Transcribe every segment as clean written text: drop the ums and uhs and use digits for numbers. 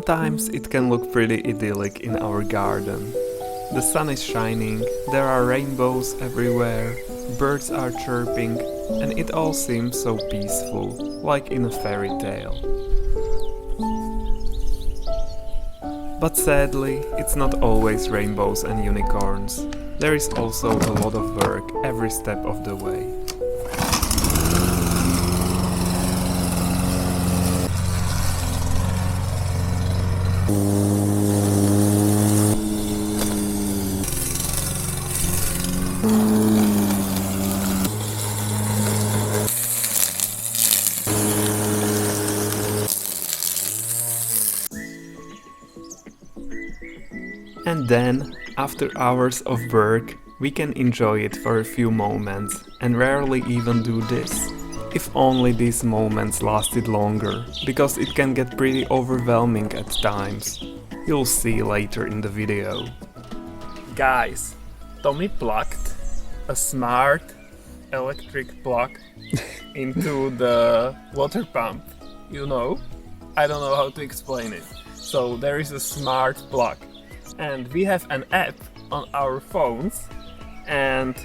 Sometimes it can look pretty idyllic in our garden. The sun is shining, there are rainbows everywhere, birds are chirping, and it all seems so peaceful, like in a fairy tale. But sadly, it's not always rainbows and unicorns. There is also a lot of work every step of the way. And then, after hours of work, we can enjoy it for a few moments and rarely even do this. If only these moments lasted longer, because it can get pretty overwhelming at times. You'll see later in the video. Guys, Tommy plugged a smart electric plug into the water pump. You know? I don't know how to explain it. So there is a smart plug. And we have an app on our phones, and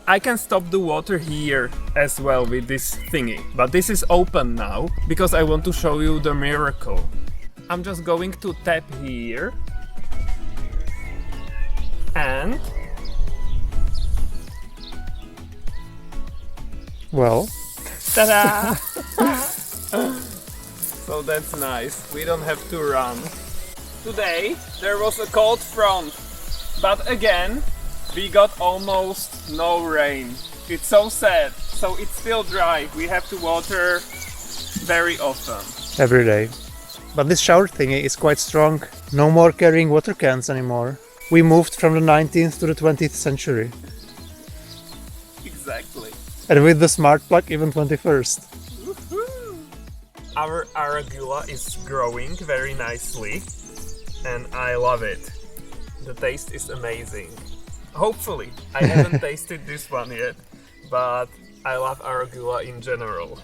I can stop the water here as well with this thingy. But this is open now because I want to show you the miracle. I'm just going to tap here and Well, ta-da! So that's nice, we don't have to run. Today there was a cold front, but again we got almost no rain. It's so sad, so it's still dry. We have to water very often. every day. But this shower thingy is quite strong. No more carrying water cans anymore. We moved from the 19th to the 20th century. Exactly. And with the smart plug, even 21st. Woohoo! Our arugula is growing very nicely, and I love it. The taste is amazing. Hopefully, I haven't tasted this one yet, but I love arugula in general.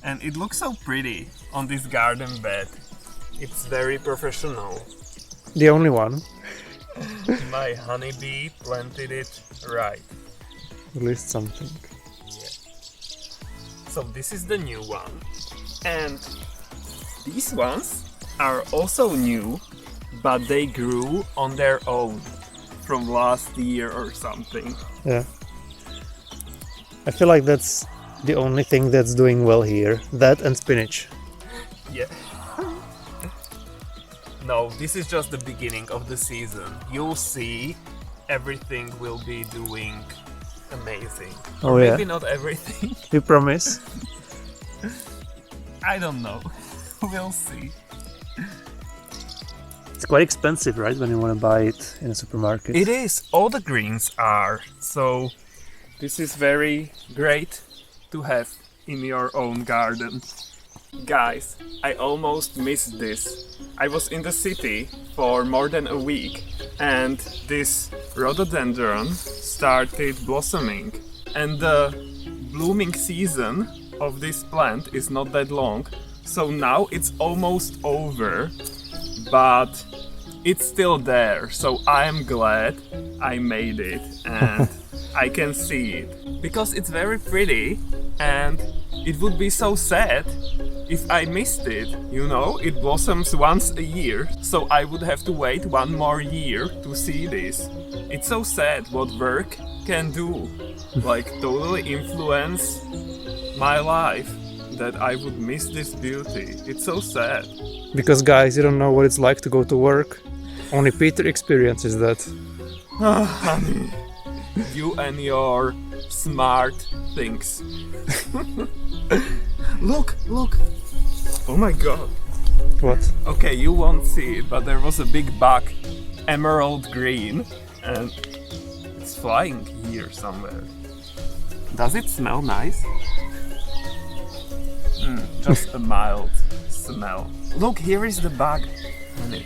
And it looks so pretty on this garden bed. It's very professional. The only one. My honeybee planted it right. At least something. So this is the new one. And these ones are also new, but they grew on their own from last year or something. Yeah. I feel like that's the only thing that's doing well here. That and spinach. Yeah. No, this is just the beginning of the season. You'll see everything will be doing amazing. Oh, Or yeah. maybe not everything. You promise? I don't know. We'll see. It's quite expensive, right? When you want to buy it in a supermarket. It is. All the greens are. So this is very great to have in your own garden. Guys, I almost missed this. I was in the city for more than a week and this rhododendron started blossoming. And the blooming season of this plant is not that long. So now it's almost over, but it's still there. So I am glad I made it and I can see it. Because it's very pretty and it would be so sad if I missed it, you know? It blossoms once a year, so I would have to wait one more year to see this. It's so sad what work can do, like totally influence my life, that I would miss this beauty. It's so sad. Because guys, you don't know what it's like to go to work. Only Peter experiences that. Honey, you and your smart things. Look, look. Oh my god. What? Okay, you won't see it, but there was a big bug, emerald green, and it's flying here somewhere. Does it smell nice? Just a mild smell. Look, here is the bug. Honey,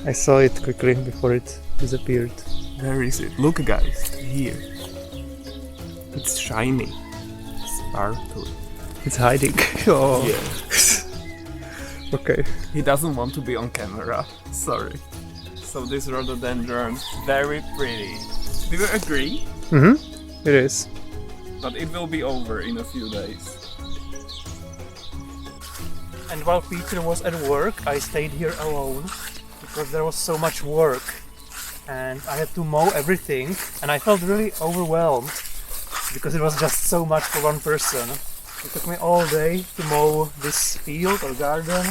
I saw it quickly before it disappeared. where is it? Look guys, here. It's shiny. Sparkly. It's hiding. Oh. Yeah. Okay. He doesn't want to be on camera. Sorry. So this rhododendron, very pretty. Do you agree? Mm-hmm. It is. But it will be over in a few days. And while Peter was at work, I stayed here alone because there was so much work and I had to mow everything, and I felt really overwhelmed because it was just so much for one person. It took me all day to mow this field or garden.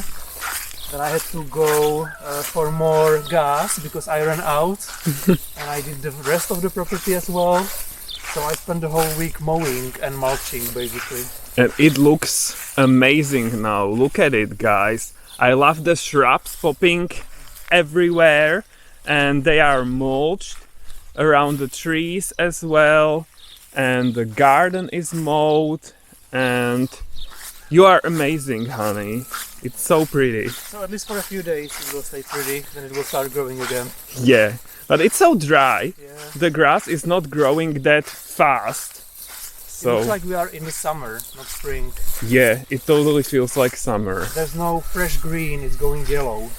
Then I had to go for more gas because I ran out and I did the rest of the property as well. So I spent the whole week mowing and mulching basically. And it looks amazing now. Look at it, guys. I love the shrubs popping everywhere, and they are mulched around the trees as well. And the garden is mowed, and you are amazing, honey. It's so pretty. So at least for a few days it will stay pretty, then it will start growing again. Yeah, but it's so dry. Yeah. The grass is not growing that fast. It looks like we are in the summer, not spring. Yeah, it totally feels like summer. There's no fresh green, it's going yellow.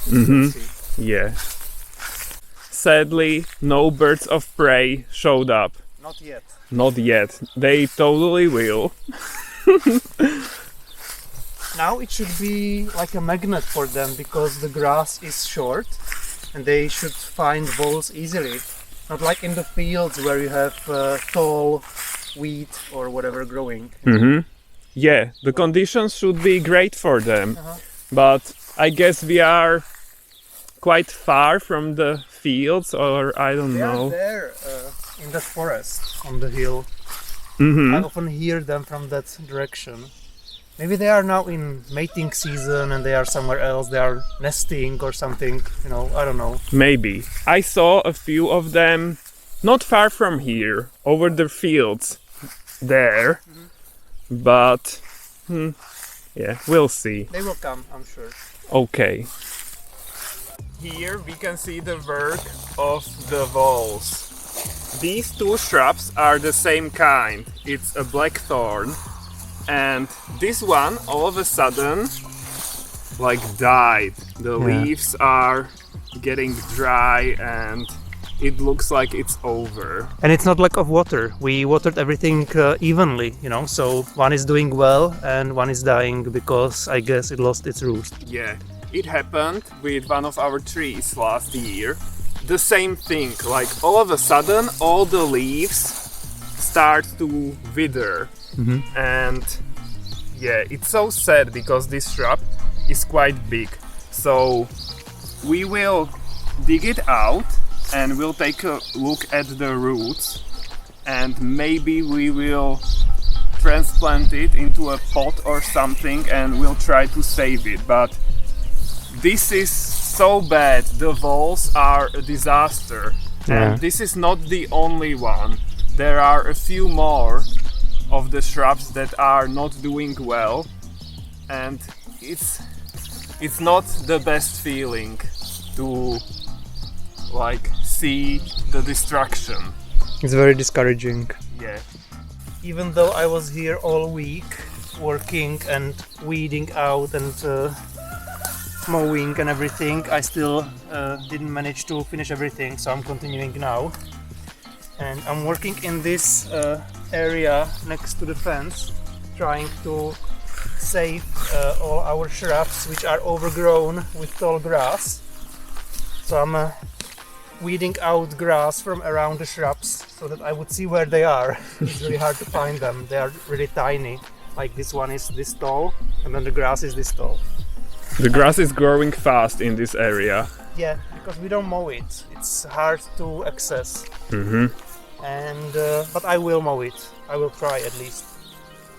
Yeah. Sadly, no birds of prey showed up. Not yet. Not yet. They totally will. Now it should be like a magnet for them because the grass is short and they should find voles easily. Not like in the fields where you have tall wheat or whatever growing. Yeah, the conditions should be great for them. But I guess we are quite far from the fields, or I don't know. They are there in that forest on the hill. I often hear them from that direction. Maybe they are now in mating season and they are somewhere else. They are nesting or something, you know, I don't know. Maybe. I saw a few of them not far from here, over the fields there. But, yeah, we'll see. They will come, I'm sure. Okay. Here we can see the work of the voles. These two shrubs are the same kind. It's a blackthorn. And this one all of a sudden like died. The leaves are getting dry and it looks like it's over. And it's not lack of water. We watered everything evenly, you know, so one is doing well and one is dying because I guess it lost its roots. Yeah, it happened with one of our trees last year. The same thing, like all of a sudden all the leaves start to wither. And yeah, it's so sad because this shrub is quite big. So we will dig it out and we'll take a look at the roots, and maybe we will transplant it into a pot or something and we'll try to save it. But this is so bad. The voles are a disaster. And this is not the only one. There are a few more of the shrubs that are not doing well, and it's not the best feeling to like see the destruction. It's very discouraging. Yeah. Even though I was here all week working and weeding out and mowing and everything, I still didn't manage to finish everything, so I'm continuing now. And I'm working in this area next to the fence, trying to save all our shrubs which are overgrown with tall grass. So I'm weeding out grass from around the shrubs so that I would see where they are. It's really hard to find them. They are really tiny. Like this one is this tall and then the grass is this tall. The grass is growing fast in this area. Yeah, because we don't mow it. It's hard to access. And but I will mow it. I will try at least.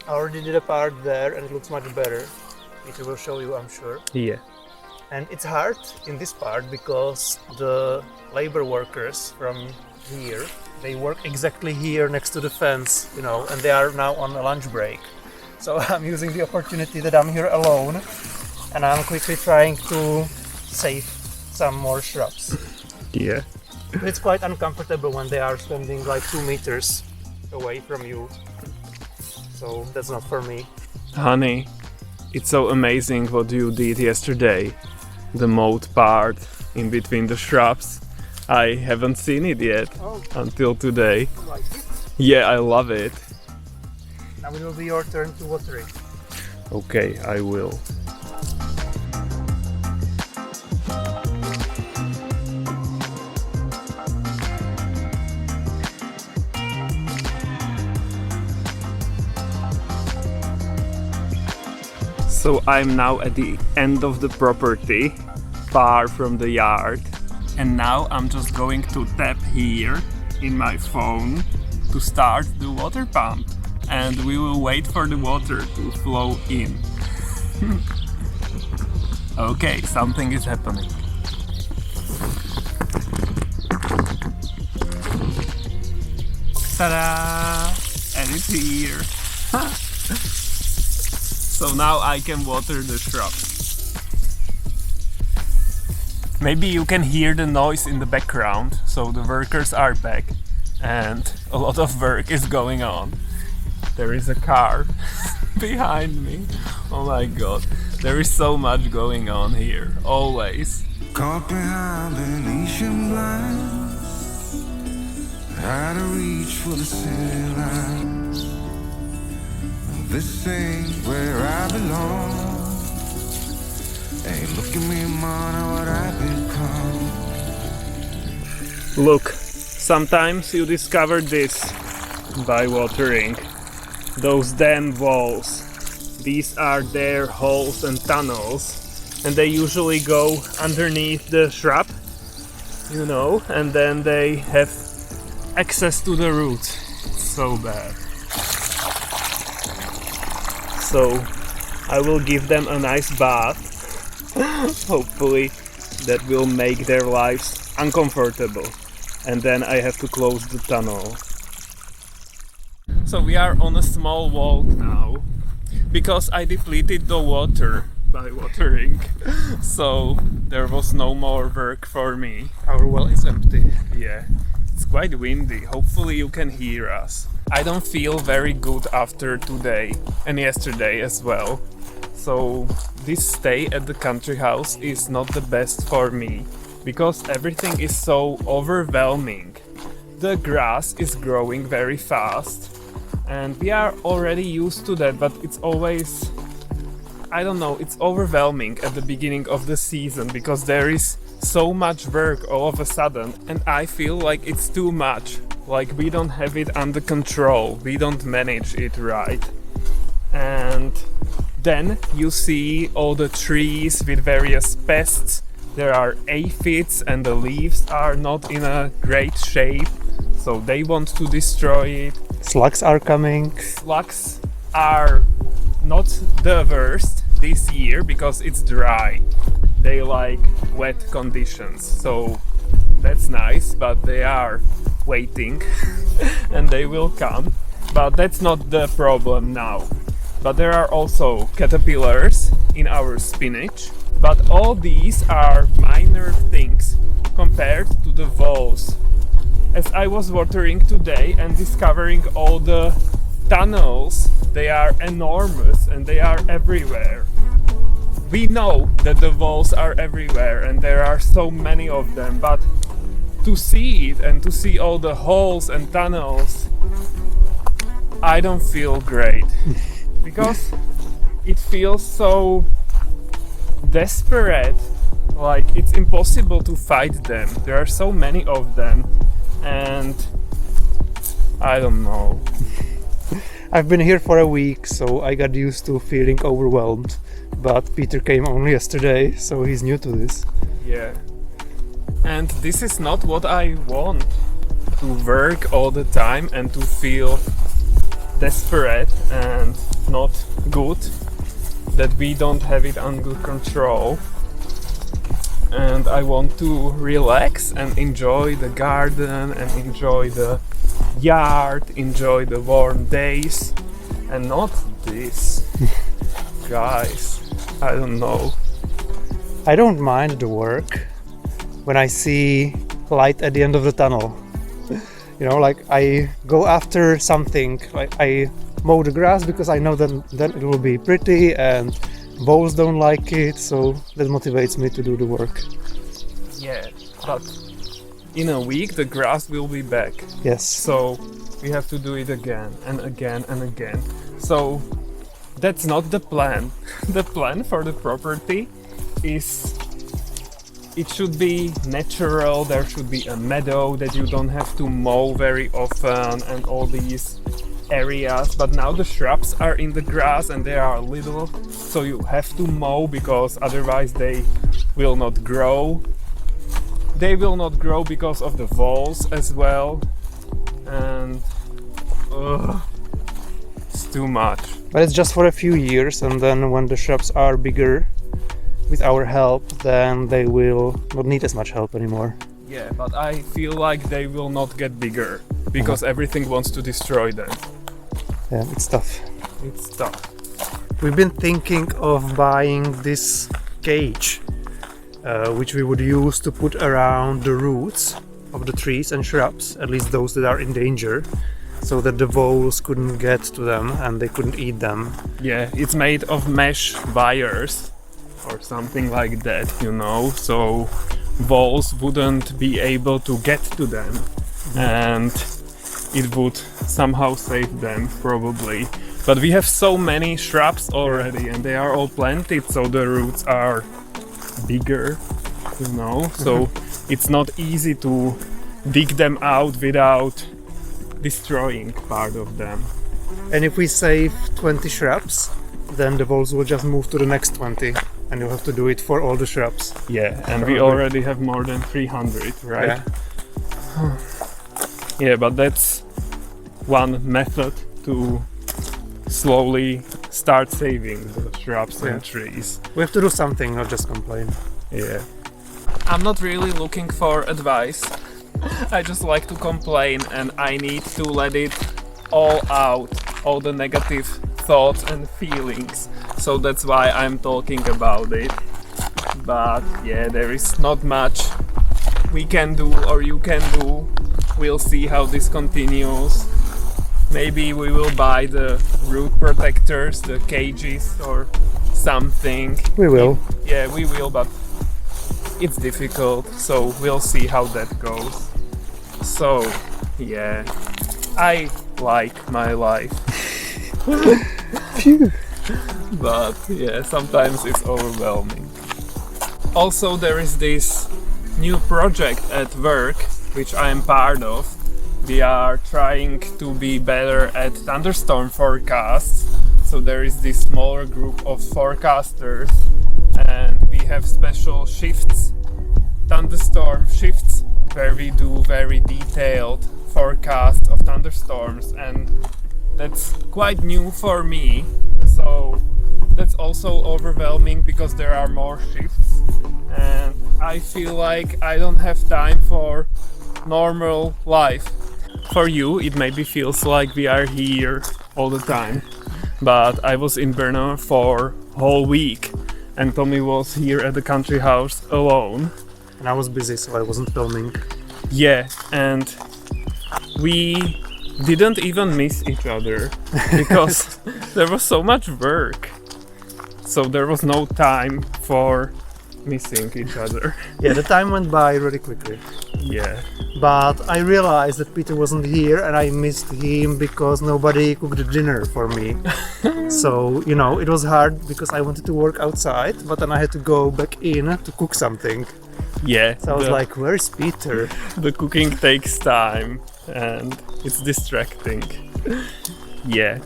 I already did a part there and it looks much better. Peter will show you, I'm sure. Yeah. And it's hard in this part because the labor workers from here, they work exactly here next to the fence, you know, and they are now on a lunch break. So I'm using the opportunity that I'm here alone and I'm quickly trying to save some more shrubs. Yeah. It's quite uncomfortable when they are standing like 2 meters away from you. So that's not for me. Honey, It's so amazing what you did yesterday. The mowed part in between the shrubs. I haven't seen it yet until today. Like it. Yeah, I love it. Now it will be your turn to water it. Okay, I will. So I'm now at the end of the property, far from the yard. And now I'm just going to tap here in my phone to start the water pump. And we will wait for the water to flow in. Okay, something is happening. Ta-da! And it's here. So now I can water the shrubs. Maybe you can hear the noise in the background, so the workers are back and a lot of work is going on. There is a car behind me. Oh my god, there is so much going on here, always. Caught behind Venetian blinds, had to reach for the city line. This ain't where I belong. Hey, look at me, man, what I've become. Look, sometimes you discover this by watering. Those damn voles. These are their holes and tunnels, and they usually go underneath the shrub, you know, and then they have access to the roots. So bad. So I will give them a nice bath. Hopefully that will make their lives uncomfortable. And then I have to close the tunnel. So we are on a small walk now, because I depleted the water by watering. So there was no more work for me. Our well is empty. Yeah, it's quite windy. Hopefully you can hear us. I don't feel very good after today and yesterday as well. So this stay at the country house is not the best for me, because everything is so overwhelming. The grass is growing very fast and we are already used to that, but it's always, I don't know, it's overwhelming at the beginning of the season because there is so much work all of a sudden and I feel like it's too much. Like we don't have it under control, we don't manage it right. And then you see all the trees with various pests. There are aphids and the leaves are not in a great shape, so they want to destroy it. Slugs are coming. Slugs are not the worst this year because it's dry. They like wet conditions, so that's nice, but they are waiting and they will come. But that's not the problem now. But there are also caterpillars in our spinach. But all these are minor things compared to the voles. As I was watering today and discovering all the tunnels, they are enormous and they are everywhere. We know that the voles are everywhere and there are so many of them, but to see it and to see all the holes and tunnels, I don't feel great. Because it feels so desperate, like it's impossible to fight them. There are so many of them and I don't know. I've been here for a week, so I got used to feeling overwhelmed. But Peter came only yesterday, so he's new to this. Yeah. And this is not what I want. To work all the time and to feel desperate and not good, that we don't have it under control. And I want to relax and enjoy the garden and enjoy the yard, enjoy the warm days, and not this. Guys, I don't know. I don't mind the work when I see light at the end of the tunnel. You know, like I go after something, like I mow the grass because I know that then it will be pretty and voles don't like it, so that motivates me to do the work. Yeah, but in a week the grass will be back. Yes. So we have to do it again and again and again. So that's not the plan. The plan for the property is it should be natural, there should be a meadow that you don't have to mow very often and all these areas, but now the shrubs are in the grass and they are little, so you have to mow because otherwise they will not grow. They will not grow because of the voles as well, and it's too much. But it's just for a few years, and then when the shrubs are bigger, with our help, then they will not need as much help anymore. Yeah, but I feel like they will not get bigger because everything wants to destroy them. Yeah, it's tough. It's tough. We've been thinking of buying this cage, which we would use to put around the roots of the trees and shrubs, at least those that are in danger, so that the voles couldn't get to them and they couldn't eat them. Yeah, it's made of mesh wires or something like that, you know, so voles wouldn't be able to get to them and it would somehow save them probably. But we have so many shrubs already and they are all planted, so the roots are bigger, you know, so it's not easy to dig them out without destroying part of them. And if we save 20 shrubs, then the voles will just move to the next 20, and you'll have to do it for all the shrubs. Yeah, and we already have more than 300, right? Yeah. Yeah, but that's one method to slowly start saving the shrubs and trees. We have to do something, not just complain. Yeah. I'm not really looking for advice. I just like to complain and I need to let it all out, all the negative thoughts and feelings. So that's why I'm talking about it. But yeah, there is not much we can do or you can do. We'll see how this continues. Maybe we will buy the root protectors, the cages or something. We will. Yeah, we will, but it's difficult, so we'll see how that goes. So, yeah, I like my life. Phew. But yeah, sometimes it's overwhelming. Also, there is this new project at work, which I am part of. We are trying to be better at thunderstorm forecasts. So there is this smaller group of forecasters and we have special shifts, thunderstorm shifts, where we do very detailed forecasts of thunderstorms, and that's quite new for me. So that's also overwhelming because there are more shifts and I feel like I don't have time for normal life. For you it maybe feels like we are here all the time, but I was in Brno for whole week and Tommy was here at the country house alone. And I was busy, so I wasn't filming. Yeah, and we didn't even miss each other because there was so much work. So there was no time for missing each other. Yeah, the time went by really quickly. Yeah. But I realized that Peter wasn't here and I missed him because nobody cooked dinner for me. So, you know, it was hard because I wanted to work outside, but then I had to go back in to cook something. Yeah. So I was like, where's Peter? The cooking takes time and it's distracting. Yeah.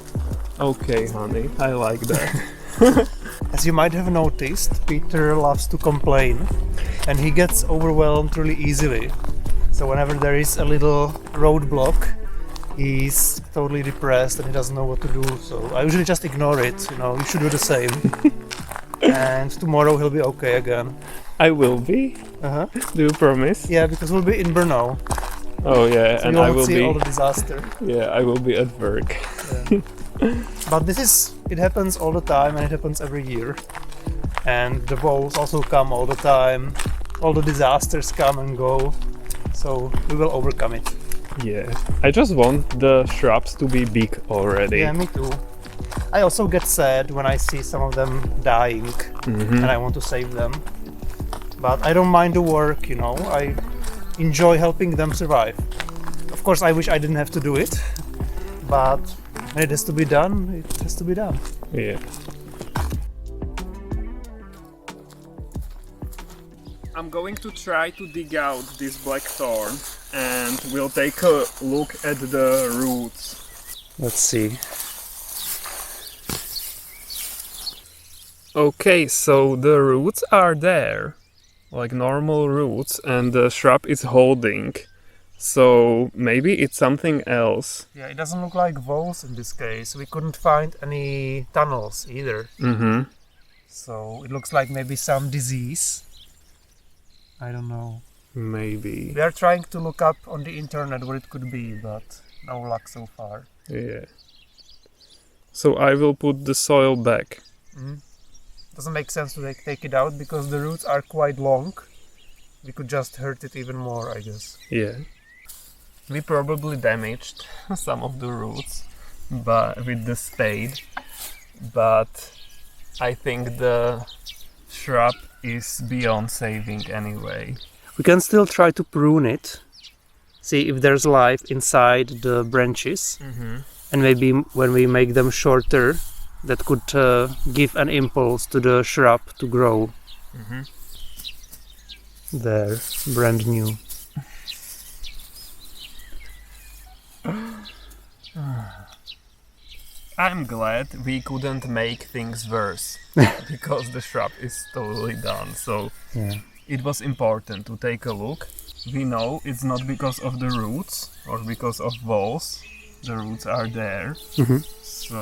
Okay, honey, I like that. As you might have noticed, Peter loves to complain and he gets overwhelmed really easily. So whenever there is a little roadblock, he's totally depressed and he doesn't know what to do. So I usually just ignore it, you know, you should do the same. And tomorrow he'll be okay again. I will be? Uh-huh. Do you promise? Yeah, because we'll be in Brno. Oh yeah, So and you I won't will see be... all the disaster. Yeah, I will be at work. Yeah. But it happens all the time and it happens every year. And the voles also come all the time. All the disasters come and go. So we will overcome it. Yeah. I just want the shrubs to be big already. Yeah, me too. I also get sad when I see some of them dying and I want to save them. But I don't mind the work, you know. I enjoy helping them survive. Of course, I wish I didn't have to do it, but when it has to be done, it has to be done. Yeah. I'm going to try to dig out this blackthorn and we'll take a look at the roots. Let's see. Okay, so the roots are there, like normal roots, and the shrub is holding. So maybe it's something else. Yeah, it doesn't look like voles in this case. We couldn't find any tunnels either. So it looks like maybe some disease. I don't know. Maybe. We are trying to look up on the internet what it could be, but no luck so far. Yeah. So I will put the soil back. Doesn't make sense to take it out because the roots are quite long. We could just hurt it even more, I guess. Yeah. We probably damaged some of the roots with the spade, but I think the shrub is beyond saving anyway. We can still try to prune it, see if there's life inside the branches, and maybe when we make them shorter, that could give an impulse to the shrub to grow. There, brand new. I'm glad we couldn't make things worse because the shrub is totally done. So Yeah. it was important to take a look. We know it's not because of the roots or because of voles. The roots are there. So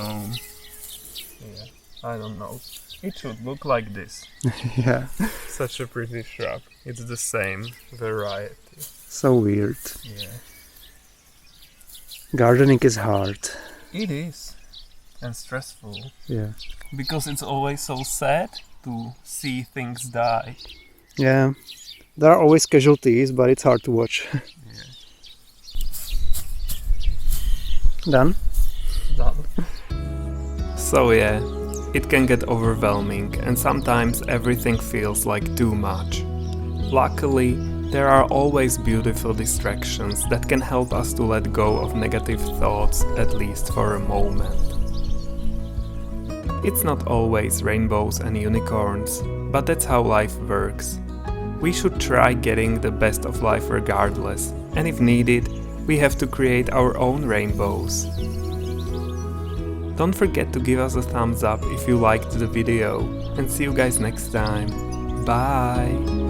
yeah, I don't know. It should look like this. Yeah, Such a pretty shrub. It's the same variety. so weird. Yeah. Gardening is hard. It is. And stressful. Yeah. Because it's always so sad to see things die. Yeah. There are always casualties, but it's hard to watch. Done? Done. So yeah, it can get overwhelming and sometimes everything feels like too much. Luckily, there are always beautiful distractions that can help us to let go of negative thoughts, at least for a moment. It's not always rainbows and unicorns, but that's how life works. We should try getting the best of life regardless, and if needed, we have to create our own rainbows. Don't forget to give us a thumbs up if you liked the video, and see you guys next time. Bye!